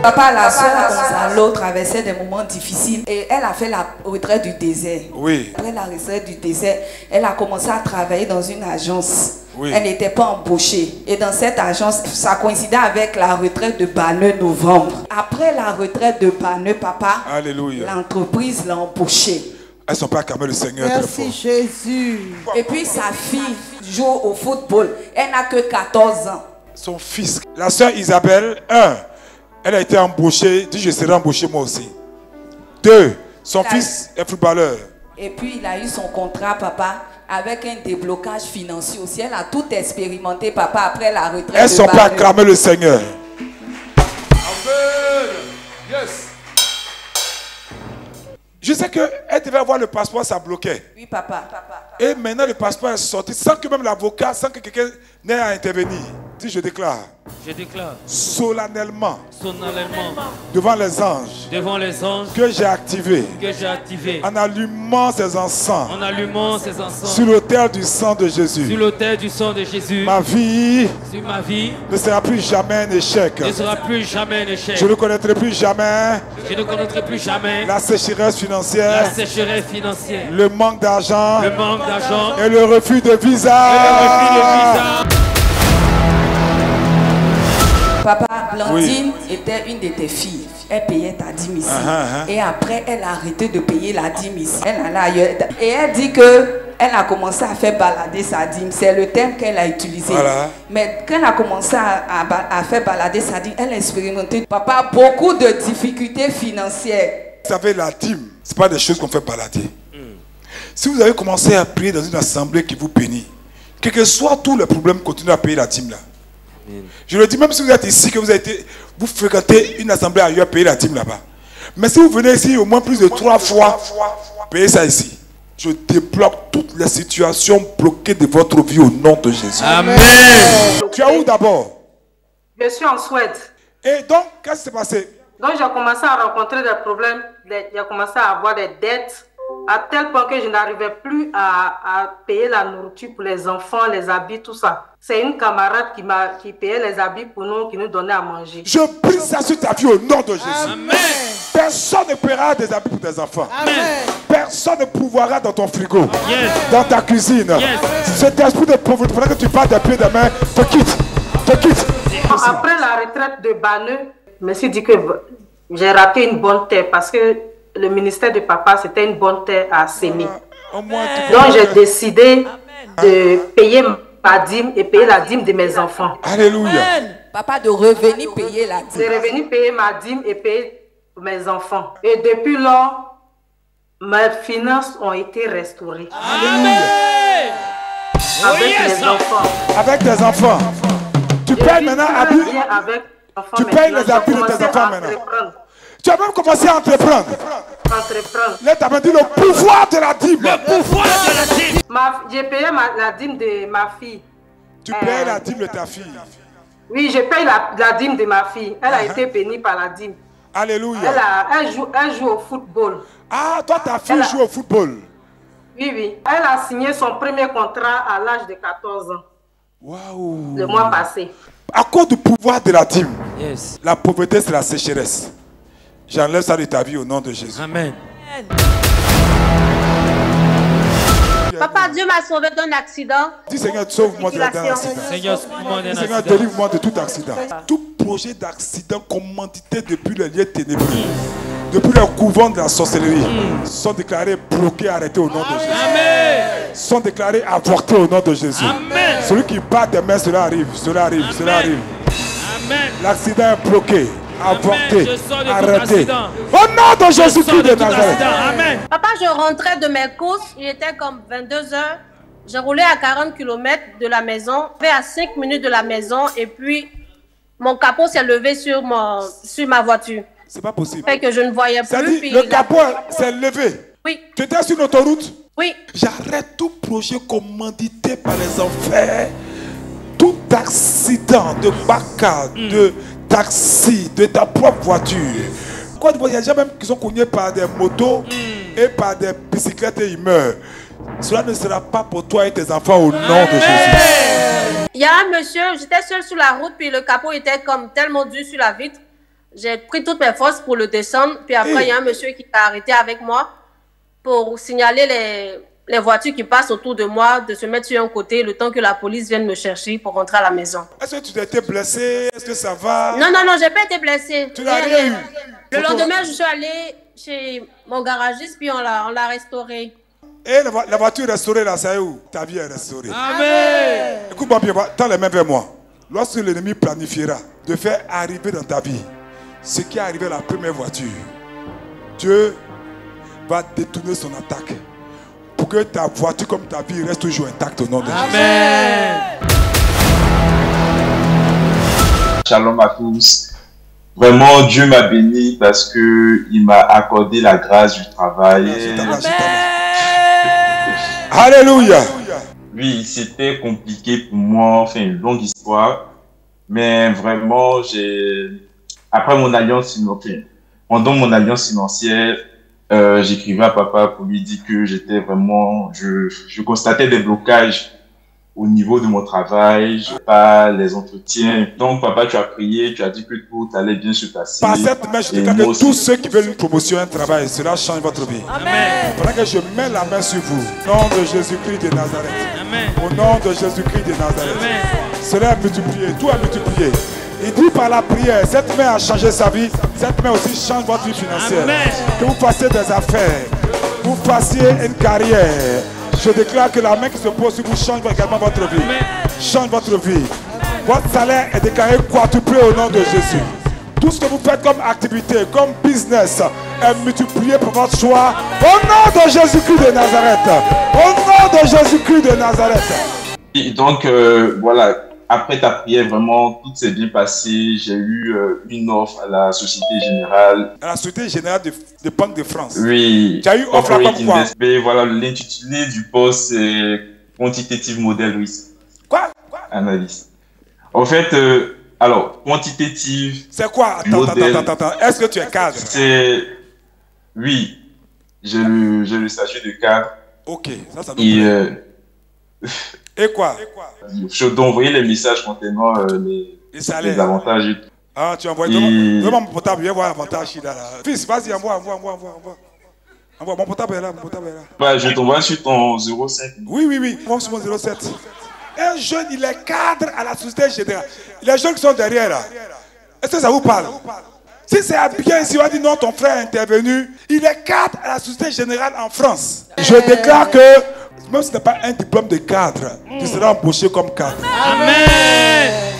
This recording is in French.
Papa, la soeur Gonzalo traversait des moments difficiles et elle a fait la retraite du désert. Oui. Après la retraite du désert, elle a commencé à travailler dans une agence. Oui. Elle n'était pas embauchée. Et dans cette agence, ça coïncidait avec la retraite de Banneux novembre. Après la retraite de Banneux, papa, l'entreprise l'a embauchée. Elles sont pas acclamées le Seigneur. Merci Jésus. Et puis sa fille joue au football. Elle n'a que 14 ans. Son fils, la soeur Isabelle, elle a été embauchée. Dit, je serai embauchée moi aussi. 2, son fils est footballeur. Et puis il a eu son contrat, papa, avec un déblocage financier aussi. Elle a tout expérimenté, papa, après la retraite. Elles sont pas acclamées le Seigneur. Amen. Yes. Je sais qu'elle devait avoir le passeport, ça bloquait. Oui, papa. Et maintenant le passeport est sorti sans que même l'avocat, sans que quelqu'un n'ait à intervenir. Dis, je déclare. Je déclare Solennellement. Devant les anges. Que j'ai activé. En allumant ces encens. Sur l'autel du sang de Jésus. Ma vie. Ne sera plus jamais un échec. Je ne connaîtrai plus jamais. La sécheresse financière. Le manque d'argent. Et le refus de visa. Papa, Blandine était une de tes filles. Elle payait ta dîme ici. Et après, elle a arrêté de payer la dîme ici. Elle allait ailleurs. Et elle dit que elle a commencé à faire balader sa dîme. C'est le terme qu'elle a utilisé. Voilà. Mais quand elle a commencé à faire balader sa dîme, elle a expérimenté, papa, beaucoup de difficultés financières. Vous savez, la dîme, ce n'est pas des choses qu'on fait balader. Si vous avez commencé à prier dans une assemblée qui vous bénit, quel que soit tous les problèmes, continuez à payer la dîme là. Je le dis, même si vous êtes ici, que vous fréquentez une assemblée ailleurs, payez la dîme là-bas. Mais si vous venez ici au moins plus de 3 fois, payez ça ici. Je débloque toutes les situations bloquées de votre vie au nom de Jésus. Amen. Tu es où d'abord? Je suis en Suède. Et donc, qu'est-ce qui s'est passé? Donc j'ai commencé à rencontrer des problèmes, j'ai commencé à avoir des dettes, à tel point que je n'arrivais plus à payer la nourriture pour les enfants, les habits, tout ça. C'est une camarade qui payait les habits pour nous, qui nous donnait à manger. Je prie ça sur ta vie au nom de Jésus. Amen. Personne ne paiera des habits pour tes enfants. Amen. Personne ne pourvoira dans ton frigo, dans ta cuisine. Yes. Cet esprit de pauvreté, il faudrait que tu parles des pieds des mains, te quitte. Après la retraite de Banneux, je me suis dit que j'ai raté une bonne terre parce que le ministère de papa, c'était une bonne terre à s'aimer. Donc j'ai décidé de payer ma dîme et payer la dîme de mes enfants. Alléluia. Papa, de revenir payer la dîme. J'ai revenu payer ma dîme et payer mes enfants. Et depuis lors, mes finances ont été restaurées. Amen. Avec les enfants. Avec tes enfants. Tu payes maintenant tu payes les habits de tes enfants maintenant. Tu as même commencé à entreprendre. Là, tu as dit le pouvoir de la dîme. Le pouvoir de la dîme. J'ai payé la dîme de ma fille. Tu payes la dîme de ta fille. Oui, je paye la dîme de ma fille. Elle a été bénie par la dîme. Alléluia. Elle joue au football. Ah, toi, ta fille joue au football. Oui. Elle a signé son premier contrat à l'âge de 14 ans. Waouh. Le mois passé. À cause du pouvoir de la dîme, la pauvreté, c'est la sécheresse. J'enlève ça de ta vie au nom de Jésus. Amen. Papa, Dieu m'a sauvé d'un accident. Dis Seigneur, sauve-moi d'un accident. Seigneur, délivre-moi de tout accident. Tout projet d'accident commandité depuis le lieu ténébreux, depuis le couvent de la sorcellerie, sont déclarés bloqués, arrêtés au nom de Jésus. Amen. Sont déclarés avortés au nom de Jésus. Amen. Celui qui bat des mains, cela arrive, cela arrive, Amen. cela arrive. Amen. L'accident est bloqué, avorté, arrêté. Accident. Au nom de Jésus-Christ de Nazareth. Amen. Papa, je rentrais de mes courses. Il était comme 22 heures. Je roulais à 40 km de la maison. J'étais à 5 minutes de la maison. Et puis, mon capot s'est levé sur ma voiture. C'est pas possible. Fait que je ne voyais plus. Puis le capot s'est levé. Oui. Tu étais sur l'autoroute? Oui. J'arrête tout projet commandité par les enfers. Tout accident de bac, de taxi, de ta propre voiture. Il y a des gens même qui sont cognés par des motos et par des bicyclettes et ils meurent. Cela ne sera pas pour toi et tes enfants au nom de Jésus. Il y a un monsieur, j'étais seule sur la route, puis le capot était comme tellement dur sur la vitre. J'ai pris toutes mes forces pour le descendre. Puis après, il y a un monsieur qui t'a arrêté avec moi pour signaler les voitures qui passent autour de moi, de se mettre sur un côté le temps que la police vienne me chercher pour rentrer à la maison. Est-ce que tu t'es été blessé? Est-ce que ça va? Non, j'ai pas été blessée. Tu n'as rien eu? Le lendemain, je suis allée chez mon garagiste, puis on l'a restauré. Et la voiture restaurée là, c'est où? Ta vie est restaurée. Amen. Écoute-moi bien, tends les mains vers moi. Lorsque l'ennemi planifiera de faire arriver dans ta vie ce qui est arrivé à la première voiture, Dieu va détourner son attaque pour que ta voiture comme ta vie reste toujours intacte au nom de Jésus. Amen. Shalom à tous. Vraiment, Dieu m'a béni parce qu'il m'a accordé la grâce du travail. Alléluia. Oui, c'était compliqué pour moi, enfin une longue histoire. Mais vraiment, après mon alliance financière, pendant mon alliance financière, j'écrivais à papa pour lui dire que j'étais vraiment, je constatais des blocages au niveau de mon travail, pas les entretiens. Donc papa, tu as prié, tu as dit que tout allait bien se passer. Par cette main, je déclare que tous ceux qui veulent une promotion, un travail, cela change votre vie. Amen. Pendant que je mets la main sur vous, au nom de Jésus-Christ de Nazareth. Amen. Au nom de Jésus-Christ de Nazareth. Amen. Cela est multiplié, tout est multiplié. Il dit par la prière, cette main a changé sa vie, cette main aussi change votre vie financière. Amen. Que vous fassiez des affaires, vous fassiez une carrière. Je déclare que la main qui se pose sur vous change également votre vie. Amen. Change votre vie. Votre salaire est déclaré quadruplé au nom de Jésus. Tout ce que vous faites comme activité, comme business, est multiplié pour votre choix. Au nom de Jésus-Christ de Nazareth. Au nom de Jésus-Christ de Nazareth. Et donc, voilà, après ta prière, vraiment, tout s'est bien passé. J'ai eu une offre à la Société Générale. À la Société Générale de Banque de France. Oui. Tu as eu offre là comme quoi? Voilà, l'intitulé du poste, c'est Quantitative Model Risk. Quoi? Analyse. En fait, alors, quantitative. C'est quoi? Attends. Est-ce que tu es cadre? Oui, j'ai le statut de cadre. Ok, ça nous plaît. Et quoi? Je dois envoyer les messages contenant les avantages. Ah, tu envoies vraiment mon portable, viens voir l'avantage. Fils, vas-y, envoie. Envoie, mon portable est là, Bah, je t'envoie sur ton 07. Oui, moi sur mon 07. Un jeune, il est cadre à la Société Générale. Les jeunes qui sont derrière là, est-ce que ça vous parle? Si c'est bien ici, on va dire non, ton frère est intervenu. Il est cadre à la Société Générale en France. Je déclare que même si ce n'est pas un diplôme de cadre, tu seras embauché comme cadre. Amen.